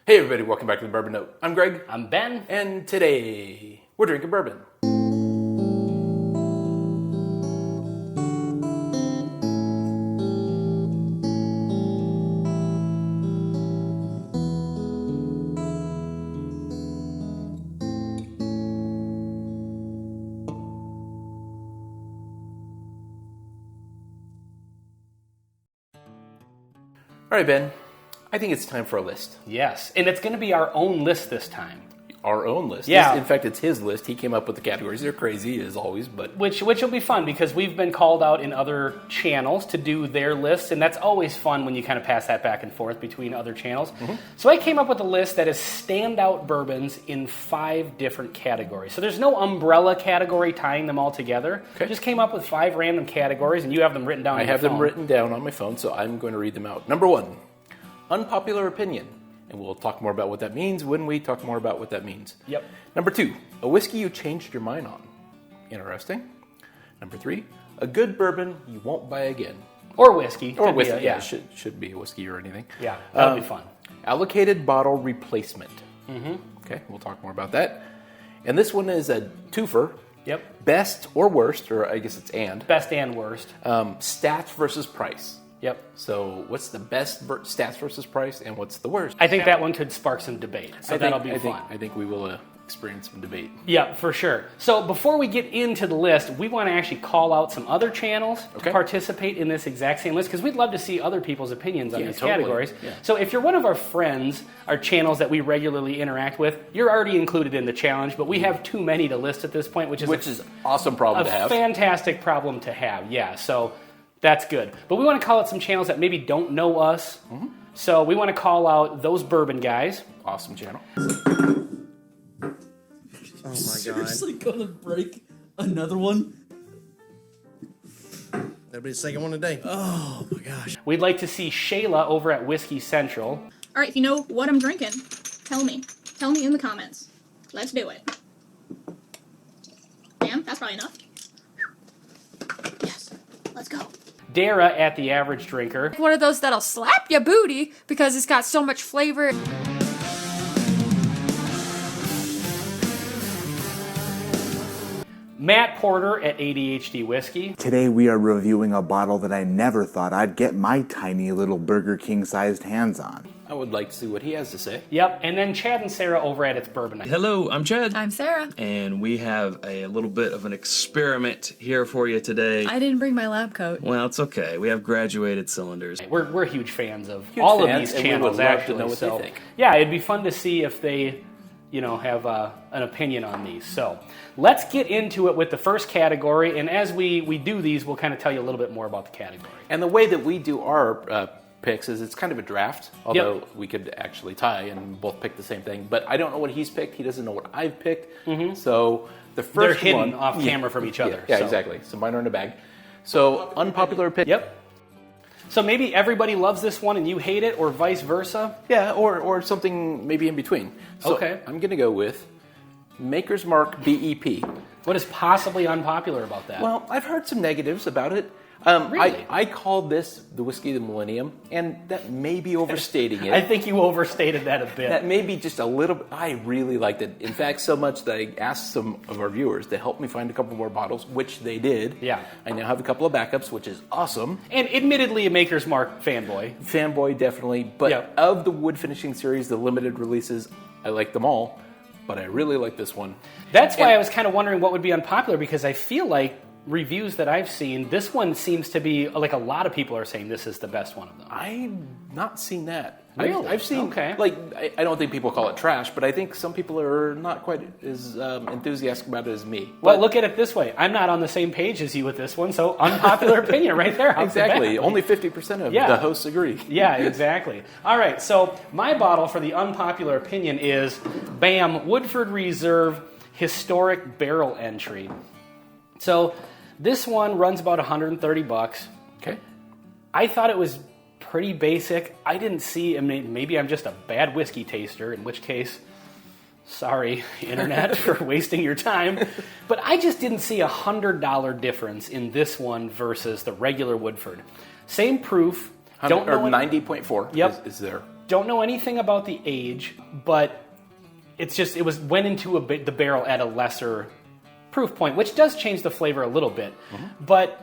Hey everybody, welcome back to the Bourbon Note. I'm Greg. I'm Ben. And today, we're drinking bourbon. All right, Ben, I think it's time for a list. Yes, and it's going to be our own list this time. Our own list. Yeah. In fact, it's his list. He came up with the categories. They're crazy, as always, but... Which will be fun because we've been called out in other channels to do their lists, and that's always fun when you kind of pass that back and forth between other channels. Mm-hmm. So I came up with a list that is standout bourbons in 5 different categories. So there's no umbrella category tying them all together. Okay. Just came up with 5 random categories, and you have them written down on your phone. I have them written down on my phone, so I'm going to read them out. Number 1, unpopular opinion. And we'll talk more about what that means when we talk more about what that means. Yep. Number 2, a whiskey you changed your mind on. Interesting. Number 3, a good bourbon you won't buy again. Or whiskey. Or whiskey, yeah. Should be a whiskey or anything. Yeah, that would be fun. Allocated bottle replacement. Mm-hmm. Okay, we'll talk more about that. And this one is a twofer. Yep. Best or worst, or I guess it's and. Best and worst. Stats versus price. Yep. So what's the best stats versus price, and what's the worst? I think that one could spark some debate, so that'll be fun. I think we will experience some debate. Yeah, for sure. So before we get into the list, we want to actually call out some other channels to participate in this exact same list, because we'd love to see other people's opinions on these categories. Yeah. So if you're one of our friends, our channels that we regularly interact with, you're already included in the challenge, but we have too many to list at this point, which is awesome problem to have. A fantastic problem to have, yeah. So that's good. But we want to call out some channels that maybe don't know us. Mm-hmm. So we want to call out Those Bourbon Guys. Awesome channel. Oh my god. Seriously gonna break another one? That'll be the second one today. Oh my gosh. We'd like to see Shayla over at Whiskey Central. All right, if you know what I'm drinking, tell me. Tell me in the comments. Let's do it. Damn, that's probably enough. Yes, let's go. Dara at The Average Drinker. One of those that'll slap your booty because it's got so much flavor. Matt Porter at ADHD Whiskey. Today we are reviewing a bottle that I never thought I'd get my tiny little Burger King-sized hands on. I would like to see what he has to say. Yep, and then Chad and Sarah over at It's Bourbon Night. Hello, I'm Chad. I'm Sarah. And we have a little bit of an experiment here for you today. I didn't bring my lab coat. Well, it's okay. We have graduated cylinders. We're huge fans of all of these channels, actually. To know what they think. Yeah, it'd be fun to see if they, have an opinion on these. So let's get into it with the first category, and as we do these, we'll kind of tell you a little bit more about the category. And the way that we do our picks is it's kind of a draft, although we could actually tie and both pick the same thing. But I don't know what he's picked. He doesn't know what I've picked. Mm-hmm. So the first They're hidden one, off camera from each other. Yeah, exactly. So mine are in a bag. So unpopular opinion. Yep. So maybe everybody loves this one and you hate it, or vice versa? Yeah, or something maybe in between. So okay. I'm going to go with Maker's Mark BEP. What is possibly unpopular about that? Well, I've heard some negatives about it. Really? I called this the Whiskey of the Millennium, and that may be overstating it. I think you overstated that a bit. That may be just a little bit. I really liked it. In fact, so much that I asked some of our viewers to help me find a couple more bottles, which they did. Yeah. I now have a couple of backups, which is awesome. And admittedly, a Maker's Mark fanboy. Fanboy, definitely. But of the wood finishing series, the limited releases, I like them all. But I really like this one. That's why I was kind of wondering what would be unpopular, because I feel like reviews that I've seen, this one seems to be, like, a lot of people are saying this is the best one of them. I've not seen that. Really? I've seen, I don't think people call it trash, but I think some people are not quite as enthusiastic about it as me. Well, look at it this way. I'm not on the same page as you with this one, so unpopular opinion right there. Exactly. Only 50% of the hosts agree. Yeah, exactly. All right, so my bottle for the unpopular opinion is, bam, Woodford Reserve Historic Barrel Entry. So this one runs about $130. Okay. I thought it was pretty basic. I didn't see, maybe I'm just a bad whiskey taster, in which case, sorry, Internet, for wasting your time. But I just didn't see $100 difference in this one versus the regular Woodford. Same proof. Don't know 90.4 Yep. is there. Don't know anything about the age, but it went into the barrel at a lesser proof point, which does change the flavor a little bit. But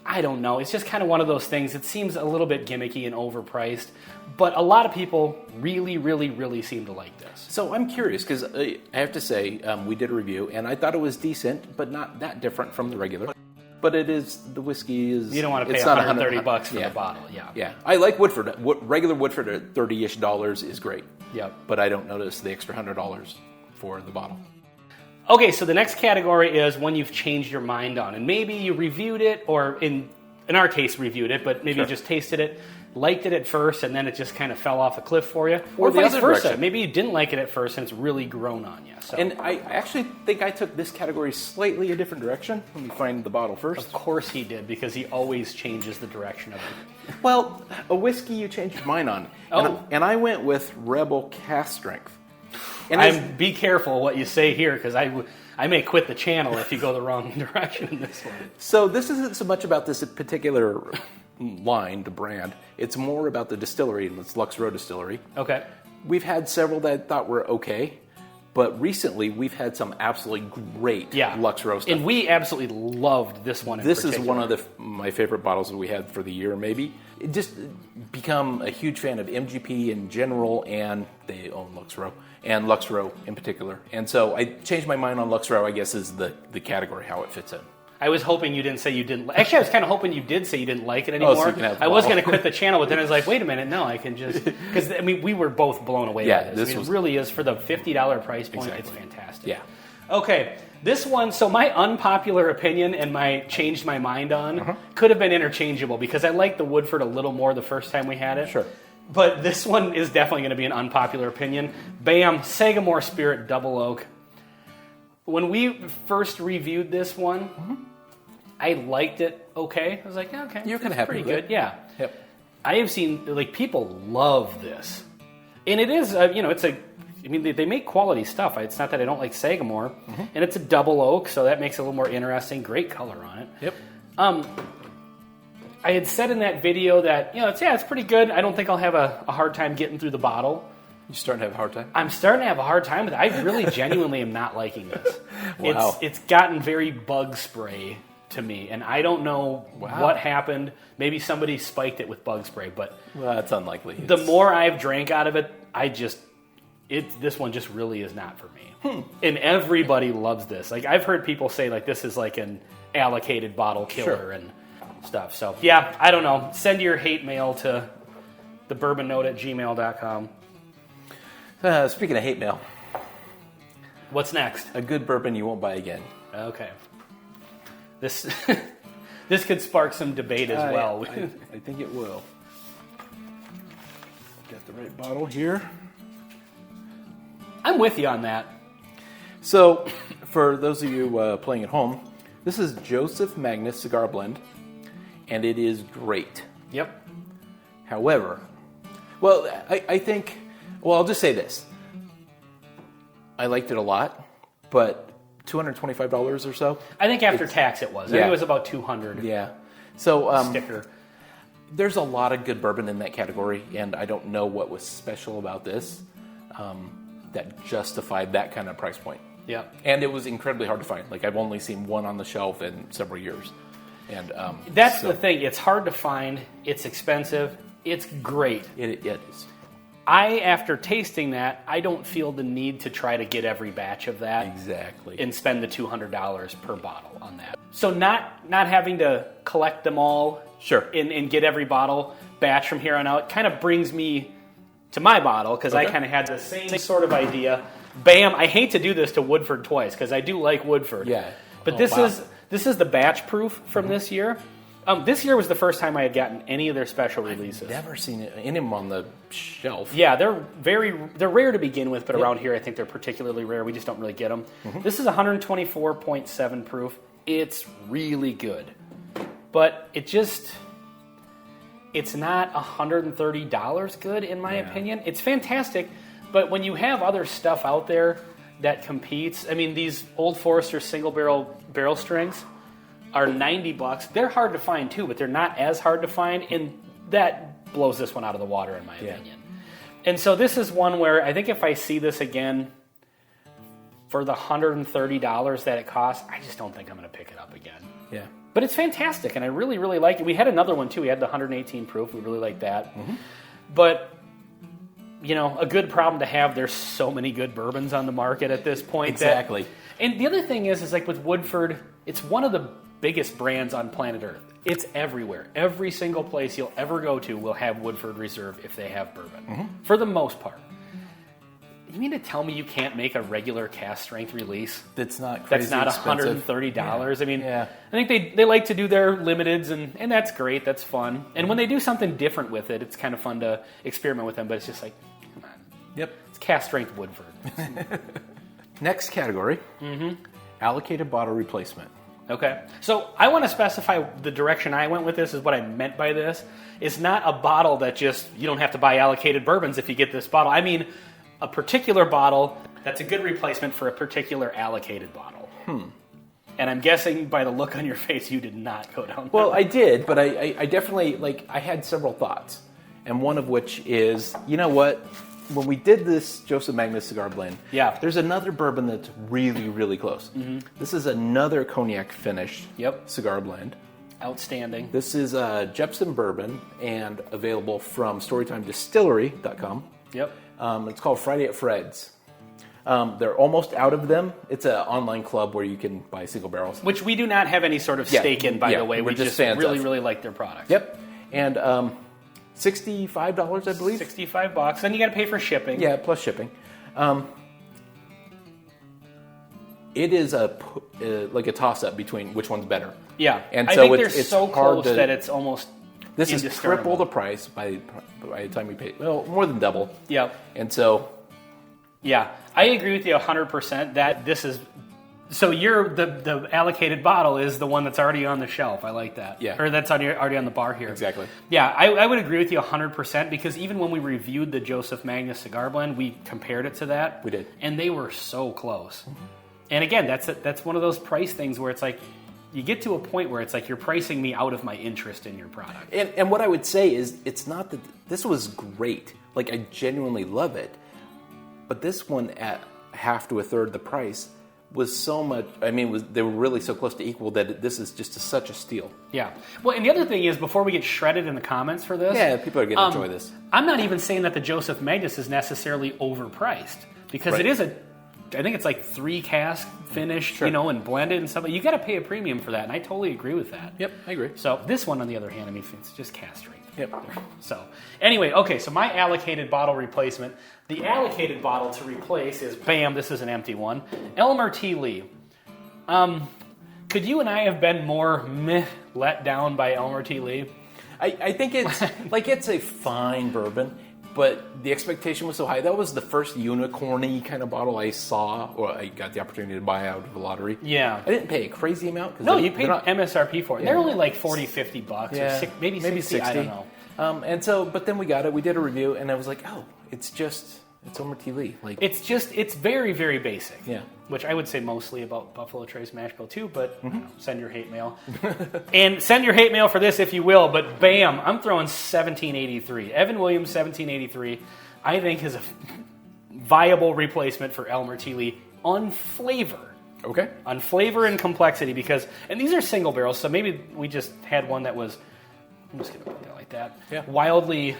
I don't know. It's just kind of one of those things. It seems a little bit gimmicky and overpriced, but a lot of people really, really, really seem to like this. So I'm curious because I have to say we did a review and I thought it was decent, but not that different from the regular. But it is the whiskey is. You don't want to pay it's not $130 for the bottle. Yeah. I like Woodford. Regular Woodford at $30-ish is great. Yep. But I don't notice the extra $100 for the bottle. Okay, so the next category is one you've changed your mind on, and maybe you reviewed it, or in our case reviewed it, but maybe you just tasted it, liked it at first, and then it just kind of fell off a cliff for you, or the vice other versa. direction. Maybe you didn't like it at first, and it's really grown on you. So. And I actually think I took this category slightly a different direction. Let me find the bottle first. Of course he did, because he always changes the direction of it. Well, a whiskey you changed your mind on. And I went with Rebel Cask Strength. And Be careful what you say here, because I may quit the channel if you go the wrong direction in this one. So this isn't so much about this particular line, the brand. It's more about the distillery, and it's Lux Row Distillery. Okay. We've had several that I thought were okay, but recently we've had some absolutely great Lux Row stuff. And we absolutely loved this one in This is particular. one of my favorite bottles that we had for the year, maybe. It just become a huge fan of MGP in general, and they own Lux Row, and Lux Row in particular. And so I changed my mind on Lux Row, I guess, is the category, how it fits in. I was hoping you didn't say you didn't. Actually, I was kind of hoping you did say you didn't like it anymore. So you can have the I was bottle. going to quit the channel, but then I was like, wait a minute, no, I can just because we were both blown away by this. It really is for the $50 price point. Exactly. It's fantastic. Yeah. Okay, this one. So my unpopular opinion and my changed my mind on could have been interchangeable because I liked the Woodford a little more the first time we had it. Sure. But this one is definitely going to be an unpopular opinion. Bam, Sagamore Spirit Double Oak. When we first reviewed this one. I liked it okay. I was like, yeah, okay. You're kind of happy pretty with good. it. Yeah. Yep. I have seen, people love this. And it is, they make quality stuff. It's not that I don't like Sagamore. And it's a double oak, so that makes it a little more interesting. Great color on it. Yep. I had said in that video that, it's pretty good. I don't think I'll have a hard time getting through the bottle. You starting to have a hard time? I'm starting to have a hard time with it. I really genuinely am not liking this. Wow. It's gotten very bug spray to me, and I don't know what happened. Maybe somebody spiked it with bug spray, but Well, that's unlikely. the more I've drank out of it, this one just really is not for me. And everybody loves this. Like I've heard people say this is like an allocated bottle killer and stuff. So yeah, I don't know. Send your hate mail to thebourbonnote@gmail.com. Speaking of hate mail, What's next? a good bourbon you won't buy again. Okay. This this could spark some debate as well. I think it will. Got the right bottle here. I'm with you on that. So, for those of you playing at home, this is Joseph Magnus Cigar Blend, and it is great. Yep. However, I think, I'll just say this. I liked it a lot, but $225 or so. I think after tax it was. I think it was about $200. Yeah. So Sticker. there's a lot of good bourbon in that category, and I don't know what was special about this that justified that kind of price point. Yeah. And it was incredibly hard to find. I've only seen one on the shelf in several years. And That's the thing. It's hard to find. It's expensive. It's great. It is. After tasting that, I don't feel the need to try to get every batch of that. Exactly. And spend the $200 per bottle on that. So not having to collect them all Sure. and get every bottle batch from here on out kind of brings me to my bottle because I kind of had the same sort of idea. Bam! I hate to do this to Woodford twice because I do like Woodford. Yeah. But this is the batch proof from this year. This year was the first time I had gotten any of their special releases. Never seen it in them on the shelf. Yeah, they're rare to begin with, but around here I think they're particularly rare. We just don't really get them. This is 124.7 proof. It's really good, but it's not $130 good in my opinion. It's fantastic, but when you have other stuff out there that competes, I mean, these Old Forester single barrel strings are $90. They're hard to find too, but they're not as hard to find, and that blows this one out of the water in my opinion. And so this is one where I think if I see this again for the $130 that it costs, I just don't think I'm going to pick it up again. Yeah. But it's fantastic, and I really, really like it. We had another one, too. We had the 118 proof. We really like that. But, you know, a good problem to have. There's so many good bourbons on the market at this point. Exactly. And the other thing is like with Woodford, it's one of the biggest brands on planet Earth. It's everywhere. Every single place you'll ever go to will have Woodford Reserve if they have bourbon, for the most part. You mean to tell me you can't make a regular cast strength release? That's not crazy That's not expensive. $130. Yeah. I mean, yeah. I think they like to do their limiteds, and that's great. That's fun. And when they do something different with it, it's kind of fun to experiment with them. But it's just like, come on. Yep. It's cast strength Woodford. Next category, allocated bottle replacement. Okay. So I want to specify the direction I went with this is what I meant by this. It's not a bottle that just, you don't have to buy allocated bourbons if you get this bottle. I mean, a particular bottle that's a good replacement for a particular allocated bottle. And I'm guessing by the look on your face, you did not go down that Well, road. I did, but I definitely, I had several thoughts. And one of which is, you know what? When we did this Joseph Magnus cigar blend, there's another bourbon that's really, really close. This is another cognac finished cigar blend. Outstanding. This is Jepson Bourbon and available from StorytimeDistillery.com. Yep. It's called Friday at Fred's. They're almost out of them. It's an online club where you can buy single barrels. Which we do not have any sort of stake in, by the way. we're We just fans really, of. really like their products. Yep. And $65, I believe. $65. Then you got to pay for shipping. Yeah, plus shipping. It is like a toss-up between which one's better. Yeah. And I so think it's they're so hard close to- that it's almost This is indiscernible. triple the price by the time you pay. Well, more than double. Yep. And so, Yeah, I agree with you 100% that this is... So the allocated bottle is the one that's already on the shelf. I like that. Yeah. Or that's already on the bar here. Exactly. Yeah, I would agree with you 100% because even when we reviewed the Joseph Magnus cigar blend, we compared it to that. We did. And they were so close. And again, that's one of those price things where it's like, you get to a point where it's like you're pricing me out of my interest in your product. and what I would say is, it's not that this was great. Like, I genuinely love it. But this one at half to a third the price was so much. I mean, they were really so close to equal that this is just such a steal. Yeah. Well, and the other thing is, before we get shredded in the comments for this... Yeah, people are going to enjoy this. I'm not even saying that the Joseph Magnus is necessarily overpriced because Right. it is I think it's like 3 cask finished, and blended and stuff. You got to pay a premium for that, and I totally agree with that. Yep, I agree. So this one, on the other hand, I mean, it's just cast strength. Yep. So anyway, okay, so my allocated bottle replacement. The allocated bottle to replace is, bam, this is an empty one. Elmer T. Lee. Could you and I have been more let down by Elmer T. Lee? I think it's it's a fine bourbon, but the expectation was so high. That was the first unicorny kind of bottle I saw, or I got the opportunity to buy out of the lottery. Yeah. I didn't pay a crazy amount. No, you paid MSRP for it. They're only like $40, $50, Yeah, or maybe 60, I don't know. And so, but then we got it. We did a review, and I was like, oh, it's Elmer T. Lee. Like, It's very, very basic. Yeah. Which I would say mostly about Buffalo Trace Mash Bill too, but I don't know, send your hate mail. And send your hate mail for this if you will, but bam, I'm throwing 1783. Evan Williams 1783, I think is a viable replacement for Elmer T. Lee on flavor. okay. On flavor and complexity and these are single barrels, so maybe we just had one that was, I'm just going to put that like that, Yeah. wildly,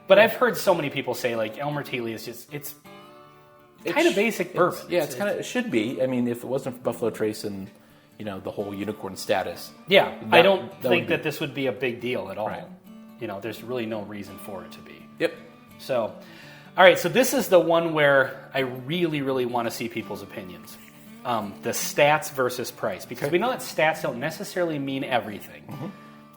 but I've heard so many people say like Elmer T. Lee is just, it's kind of basic bourbon. It should be. I mean, if it wasn't for Buffalo Trace and, the whole unicorn status. Yeah, I don't that think would be- that this would be a big deal at all. Right. There's really no reason for it to be. Yep. So, all right, so this is the one where I really, really want to see people's opinions. The stats versus price, because we know that stats don't necessarily mean everything.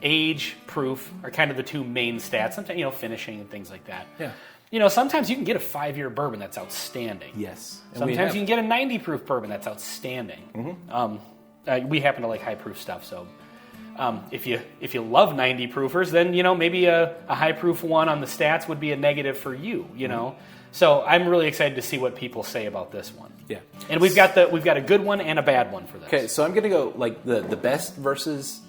Age, proof are kind of the two main stats. Sometimes, finishing and things like that. Yeah. Sometimes you can get a 5-year bourbon that's outstanding. Yes. And Sometimes you can get a 90 proof bourbon that's outstanding. We happen to like high proof stuff, so if you love 90 proofers, then maybe a high proof one on the stats would be a negative for you. So I'm really excited to see what people say about this one. Yeah. And we've got a good one and a bad one for this. Okay, so I'm going to go like the best versus,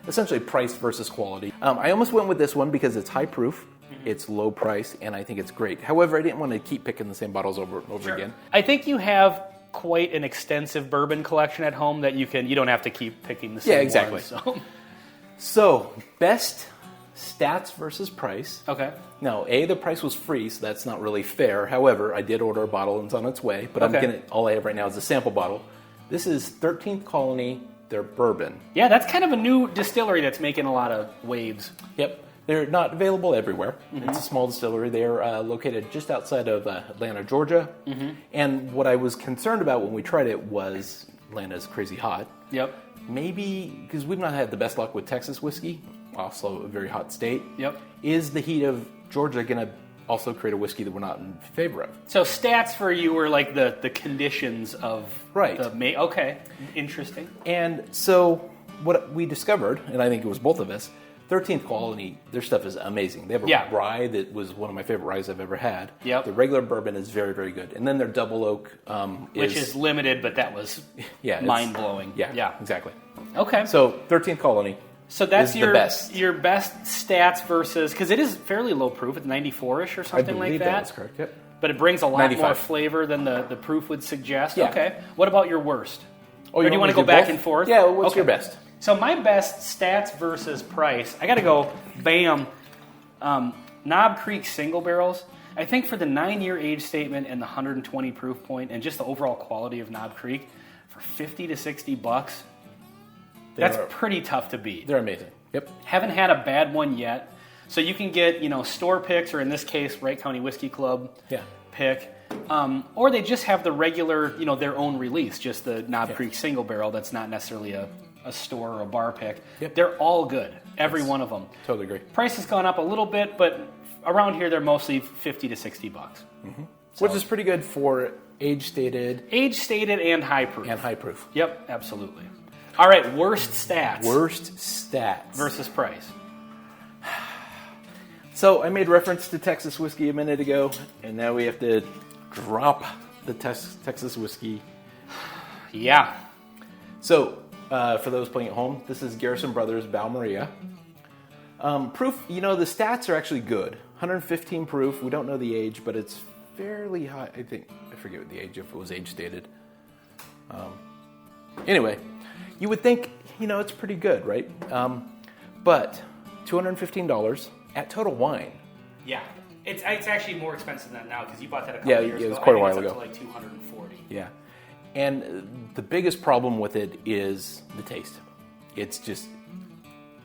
essentially price versus quality. I almost went with this one because it's high proof. It's low price, and I think it's great. However, I didn't want to keep picking the same bottles over and over again. I think you have quite an extensive bourbon collection at home that you don't have to keep picking the same exactly. one, So, best stats versus price. Okay. Now, the price was free, so that's not really fair. However, I did order a bottle and it's on its way, but all I have right now is a sample bottle. This is 13th Colony, their bourbon. Yeah, that's kind of a new distillery that's making a lot of waves. Yep. They're not available everywhere. It's a small distillery. They're located just outside of Atlanta, Georgia. And what I was concerned about when we tried it was Atlanta's crazy hot. Yep. Maybe, because we've not had the best luck with Texas whiskey, also a very hot state. Yep. Is the heat of Georgia going to also create a whiskey that we're not in favor of? So stats for you were like the conditions of Right. Okay, interesting. And so what we discovered, and I think it was both of us, 13th Colony, their stuff is amazing. They have a rye that was one of my favorite ryes I've ever had. Yep. The regular bourbon is very, very good. And then their double oak Which is limited, but that was mind-blowing. Yeah, exactly. Okay. So 13th Colony. So that's is your the best. Your best stats versus, because it is fairly low proof. It's 94-ish or something like that. That's correct. Yep. But it brings a lot 95. more flavor than the proof would suggest. Yeah. Okay. What about your worst? Oh, Or do you want to go do back both? and forth? Yeah. What's your best? So my best stats versus price, I got to go, bam, Knob Creek single barrels. I think for the 9-year age statement and the 120 proof point and just the overall quality of Knob Creek, for $50 to $60, that's pretty tough to beat. They're amazing. Yep. Haven't had a bad one yet. So you can get, store picks, or in this case, Wright County Whiskey Club pick. Or they just have the regular, their own release, just the Knob Creek single barrel that's not necessarily a store or a bar pick. Yep. They're all good, every one of them. Totally agree. Price has gone up a little bit, but around here they're mostly $50 to $60. Which is pretty good for age-stated. Age-stated and high proof. And high proof. Yep, absolutely. All right, worst stats. Worst stats. Versus price. So I made reference to Texas whiskey a minute ago, and now we have to drop the Texas whiskey. Yeah. So, for those playing at home, this is Garrison Brothers Val Maria. Proof, the stats are actually good. 115 proof. We don't know the age, but it's fairly high. I think, I forget what the age, if it was age stated. Anyway, you would think, it's pretty good, right? But $215 at Total Wine. Yeah. It's actually more expensive than that now because you bought that a couple years ago. Yeah, it was quite a while it's ago. up to like 240. Yeah. And the biggest problem with it is the taste. It's just,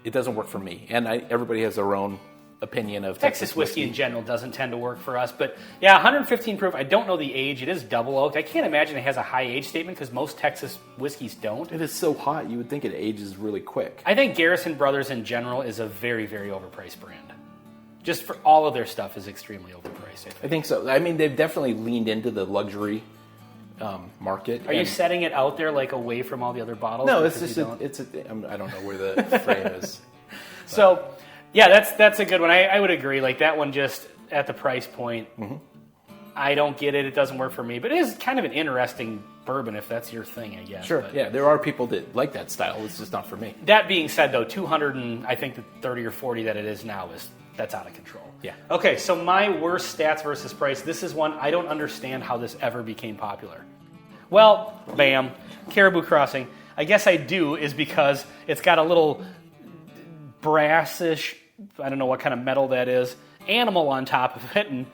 it doesn't work for me. And everybody has their own opinion of Texas whiskey in general doesn't tend to work for us. But yeah, 115 proof. I don't know the age. It is double oaked. I can't imagine it has a high age statement because most Texas whiskeys don't. It is so hot, you would think it ages really quick. I think Garrison Brothers in general is a very, very overpriced brand. Just for all of their stuff is extremely overpriced. I think so. I mean, they've definitely leaned into the luxury market. Are you setting it out there like away from all the other bottles? No, it's just I don't know where the frame is. So, yeah, that's a good one. I would agree. Like that one, just at the price point, I don't get it. It doesn't work for me. But it is kind of an interesting bourbon if that's your thing, I guess. Sure. But yeah, there are people that like that style. It's just not for me. That being said, though, 200 and I think the 30 or 40 that it is now that's out of control. Yeah. Okay, so my worst stats versus price. This is one I don't understand how this ever became popular. Well, bam, Caribou Crossing. I guess I do is because it's got a little brassish, I don't know what kind of metal that is, animal on top of it, and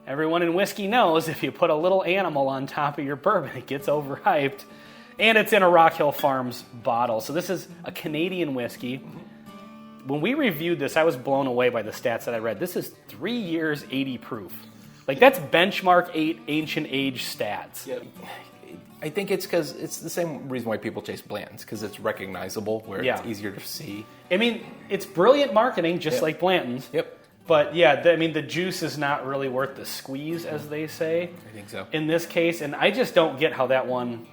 everyone in whiskey knows if you put a little animal on top of your bourbon, it gets overhyped. And it's in a Rock Hill Farms bottle. So this is a Canadian whiskey. When we reviewed this, I was blown away by the stats that I read. This is 3 years, 80 proof. Like, that's benchmark 8 ancient age stats. Yeah. I think it's because it's the same reason why people chase Blanton's, because it's recognizable, where it's easier to see. I mean, it's brilliant marketing, just like Blanton's. Yep. But yeah, the juice is not really worth the squeeze, as they say. I think so. In this case, and I just don't get how that one,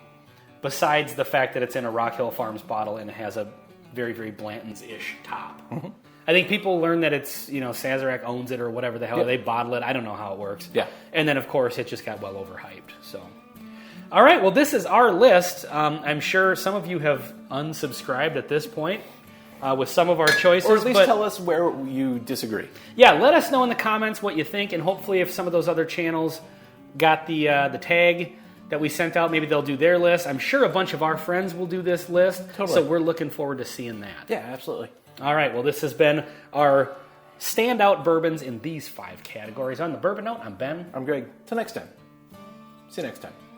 besides the fact that it's in a Rock Hill Farms bottle and it has a very, very Blanton's-ish top. I think people learn that it's, Sazerac owns it or whatever the hell. They bottle it. I don't know how it works. Yeah. And then, of course, it just got well overhyped. So, all right, well, this is our list. I'm sure some of you have unsubscribed at this point. with some of our choices. Or at least but tell us where you disagree. yeah, let us know in the comments what you think, and hopefully if some of those other channels got the tag that we sent out, maybe they'll do their list. I'm sure a bunch of our friends will do this list, so we're looking forward to seeing that. Yeah, absolutely. All right, well, this has been our standout bourbons in these 5 categories. On the Bourbon Note, I'm Ben. I'm Greg. Till next time. See you next time.